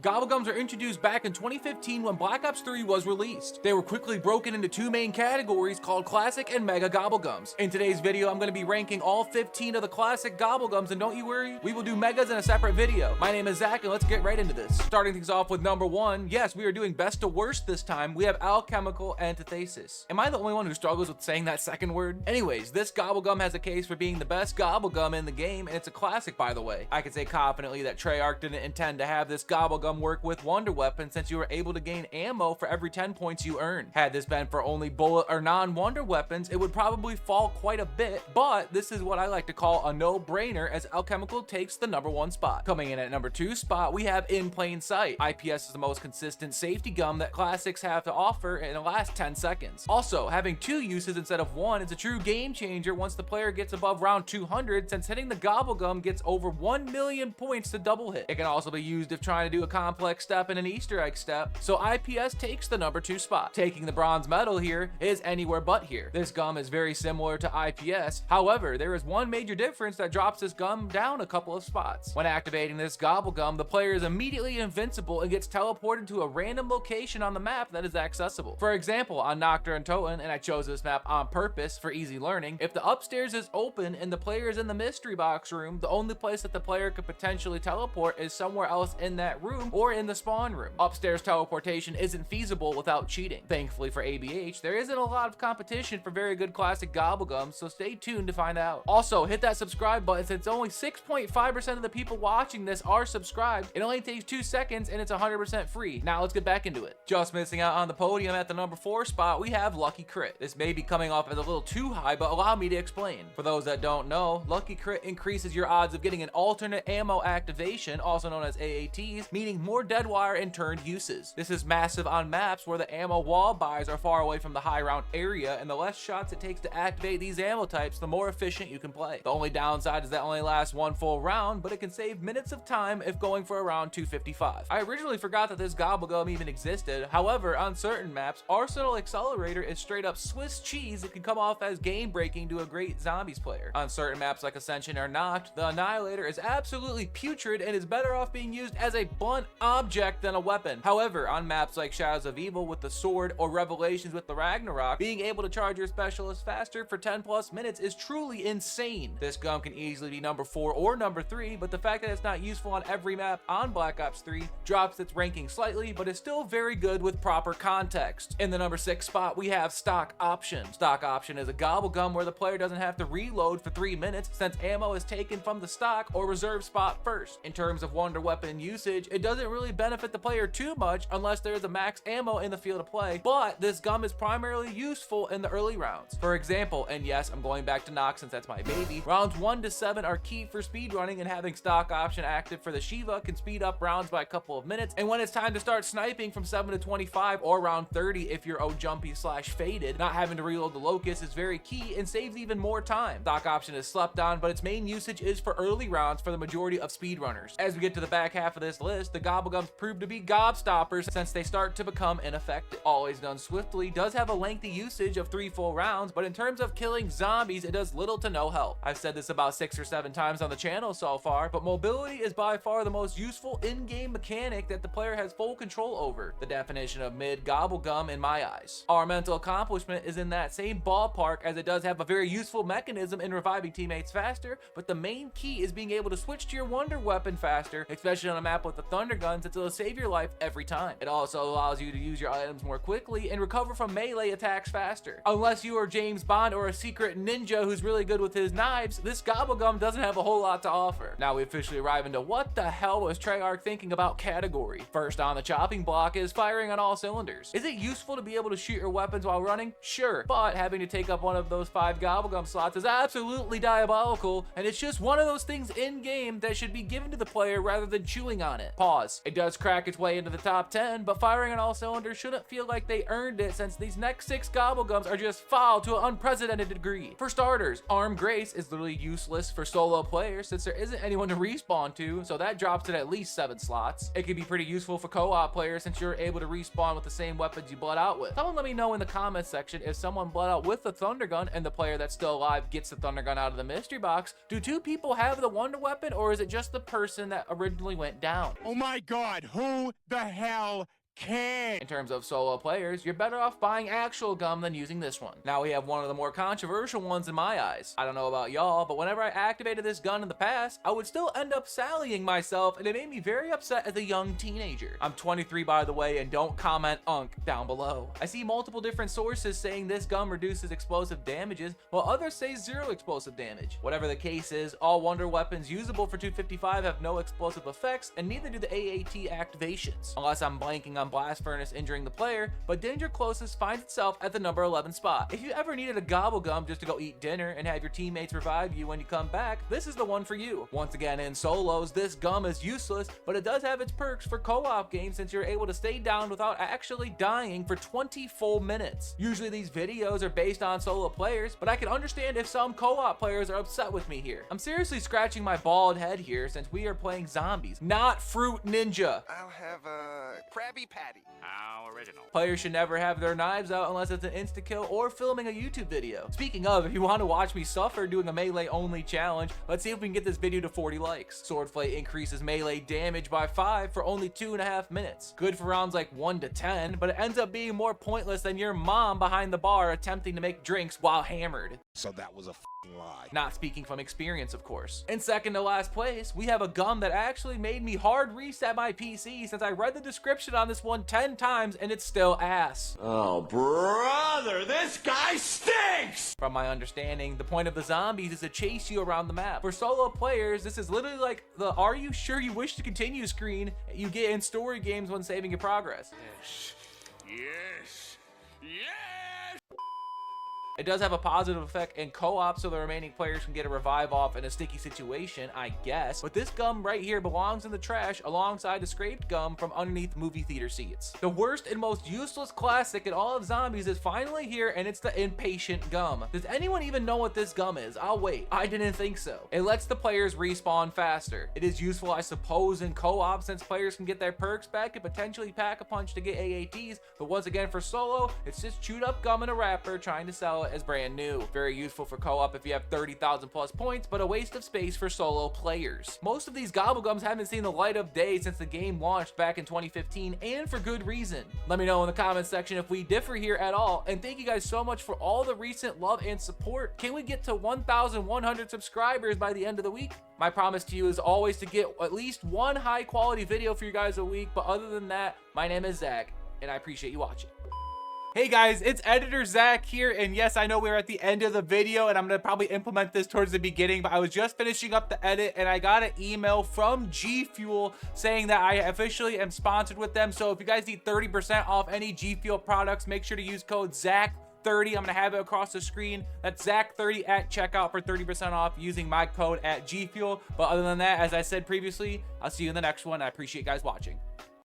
Gobblegums were introduced back in 2015 when Black Ops 3 was released. They were quickly broken into two main categories called Classic and Mega Gobblegums. In today's video, I'm going to be ranking all 15 of the Classic Gobblegums, and don't you worry, we will do Megas in a separate video. My name is Zach, and let's get right into this. Starting things off with number 1, yes, we are doing best to worst this time. We have Alchemical Antithesis. Am I the only one who struggles with saying that second word? Anyways, this Gobblegum has a case for being the best Gobblegum in the game, and it's a classic, by the way. I can say confidently that Treyarch didn't intend to have this Gobblegum work with Wonder Weapon, since you were able to gain ammo for every 10 points you earn. Had this been for only bullet or non-Wonder Weapons, it would probably fall quite a bit, but this is what I like to call a no-brainer, as Alchemical takes the number 1 spot. Coming in at number 2 spot, we have In Plain Sight. IPS is the most consistent safety gum that classics have to offer in the last 10 seconds. Also, having 2 uses instead of 1 is a true game changer once the player gets above round 200, since hitting the Gobblegum gets over 1 million points to double hit. It can also be used if trying to do a complex step and an Easter egg step, so IPS takes the number 2 spot. Taking the bronze medal here is Anywhere But Here. This gum is very similar to IPS, however, there is one major difference that drops this gum down a couple of spots. When activating this Gobblegum, the player is immediately invincible and gets teleported to a random location on the map that is accessible. For example, on Nocturne and Toten, and I chose this map on purpose for easy learning, if the upstairs is open and the player is in the mystery box room, the only place that the player could potentially teleport is somewhere else in that room or in the spawn room. Upstairs teleportation isn't feasible without cheating. Thankfully for ABH, there isn't a lot of competition for very good classic Gobblegums, so stay tuned to find out. Also, hit that subscribe button, since only 6.5% of the people watching this are subscribed. It only takes 2 seconds and it's 100% free. Now let's get back into it. Just missing out on the podium at the number 4 spot, we have Lucky Crit. This may be coming off as a little too high, but allow me to explain. For those that don't know, Lucky Crit increases your odds of getting an alternate ammo activation, also known as AATs, meaning more deadwire and turned uses. This is massive on maps where the ammo wall buys are far away from the high round area, and the less shots it takes to activate these ammo types, the more efficient you can play. The only downside is that it only lasts 1 full round, but it can save minutes of time if going for around 255. I originally forgot that this Gobblegum even existed. However, on certain maps, Arsenal Accelerator is straight up Swiss cheese that can come off as game breaking to a great zombies player. On certain maps like Ascension or Noct, the Annihilator is absolutely putrid and is better off being used as a blunt object than a weapon. However, on maps like Shadows of Evil with the sword or Revelations with the Ragnarok, being able to charge your specialist faster for 10 plus minutes is truly insane. This gum can easily be number 4 or number 3, but the fact that it's not useful on every map on Black Ops 3 drops its ranking slightly, but is still very good with proper context. In the number 6 spot, we have Stock Option. Stock Option is a Gobblegum where the player doesn't have to reload for 3 minutes, since ammo is taken from the stock or reserve spot first. In terms of Wonder Weapon usage, it doesn't really benefit the player too much unless there is a max ammo in the field of play, but this gum is primarily useful in the early rounds. For example, and yes, I'm going back to Noct since that's my baby, rounds 1 to 7 are key for speedrunning, and having Stock Option active for the Shiva can speed up rounds by a couple of minutes, and when it's time to start sniping from 7 to 25 or round 30 if you're jumpy / faded, not having to reload the Locust is very key and saves even more time. Stock Option is slept on, but its main usage is for early rounds for the majority of speedrunners. As we get to the back half of this list, the Gobblegums prove to be gobstoppers since they start to become ineffective. Always Done Swiftly does have a lengthy usage of 3 full rounds, but in terms of killing zombies, it does little to no help. I've said this about 6 or 7 times on the channel so far, but mobility is by far the most useful in-game mechanic that the player has full control over. The definition of mid Gobblegum in my eyes. Armamental Accomplishment is in that same ballpark, as it does have a very useful mechanism in reviving teammates faster, but the main key is being able to switch to your Wonder Weapon faster, especially on a map with the Thunder Guns, since it'll save your life every time. It also allows you to use your items more quickly and recover from melee attacks faster. Unless you are James Bond or a secret ninja who's really good with his knives, this Gobblegum doesn't have a whole lot to offer. Now we officially arrive into what the hell was Treyarch thinking about category. First on the chopping block is firing on all cylinders. Is it useful to be able to shoot your weapons while running? Sure, but having to take up one of those 5 Gobblegum slots is absolutely diabolical, and it's just one of those things in game that should be given to the player rather than chewing on it. Pause. It does crack its way into the top 10, but firing on all cylinders shouldn't feel like they earned it, since these next 6 Gobblegums are just foul to an unprecedented degree. For starters, Arm Grace is literally useless for solo players since there isn't anyone to respawn to, so that drops it at least 7 slots. It can be pretty useful for co-op players since you're able to respawn with the same weapons you bled out with. Someone let me know in the comments section if someone bled out with the Thunder Gun and the player that's still alive gets the Thunder Gun out of the mystery box. Do 2 people have the Wonder Weapon, or is it just the person that originally went down? Oh my my God, who the hell cares? In terms of solo players, you're better off buying actual gum than using this one. Now we have one of the more controversial ones in my eyes. I don't know about y'all, but whenever I activated this gun in the past, I would still end up sallying myself, and it made me very upset as a young teenager. I'm 23 by the way, and don't comment unk down below. I see multiple different sources saying this gum reduces explosive damages, while others say 0 explosive damage. Whatever the case is, all wonder weapons usable for 255 have no explosive effects, and neither do the AAT activations, unless I'm blanking on Blast Furnace injuring the player, but Danger Closest finds itself at the number 11 spot. If you ever needed a Gobblegum just to go eat dinner and have your teammates revive you when you come back, this is the one for you. Once again, in solos, this gum is useless, but it does have its perks for co-op games since you're able to stay down without actually dying for 20 full minutes. Usually these videos are based on solo players, but I can understand if some co-op players are upset with me here. I'm seriously scratching my bald head here since we are playing zombies, not Fruit Ninja. I'll have a Krabby Patty. How original. Players should never have their knives out unless it's an insta-kill or filming a YouTube video. Speaking of, if you want to watch me suffer doing a melee only challenge, let's see if we can get this video to 40 likes. Sword Flay increases melee damage by 5 for only 2.5 minutes. Good for rounds like 1 to 10, but it ends up being more pointless than your mom behind the bar attempting to make drinks while hammered. So that was a f***ing lie. Not speaking from experience, of course. In second to last place, we have a gum that actually made me hard reset my PC since I read the description on this one 10 times and it's still ass. Oh, brother, this guy stinks! From my understanding, the point of the zombies is to chase you around the map. For solo players, this is literally like the "Are you sure you wish to continue" screen you get in story games when saving your progress. Yes. Yes. Yes. It does have a positive effect in co-op so the remaining players can get a revive off in a sticky situation, I guess. But this gum right here belongs in the trash alongside the scraped gum from underneath movie theater seats. The worst and most useless classic in all of zombies is finally here, and it's the Impatient gum. Does anyone even know what this gum is? I'll wait. I didn't think so. It lets the players respawn faster. It is useful, I suppose, in co-op since players can get their perks back and potentially pack a punch to get AATs, but once again for solo, it's just chewed up gum in a wrapper trying to sell it as brand new. Very useful for co-op if you have 30,000 plus points, but a waste of space for solo players. Most of these Gobblegums haven't seen the light of day since the game launched back in 2015, and for good reason. Let me know in the comments section if we differ here at all, and thank you guys so much for all the recent love and support. Can we get to 1,100 subscribers by the end of the week? My promise to you is always to get at least one high quality video for you guys a week, but other than that, my name is Zach, and I appreciate you watching. Hey guys, it's Editor Zach here, and yes, I know we're at the end of the video, and I'm gonna probably implement this towards the beginning, but I was just finishing up the edit, and I got an email from GFuel saying that I officially am sponsored with them, so if you guys need 30% off any GFuel products, make sure to use code ZACH30. I'm gonna have it across the screen. That's ZACH30 at checkout for 30% off using my code at GFuel. But other than that, as I said previously, I'll see you in the next one. I appreciate you guys watching.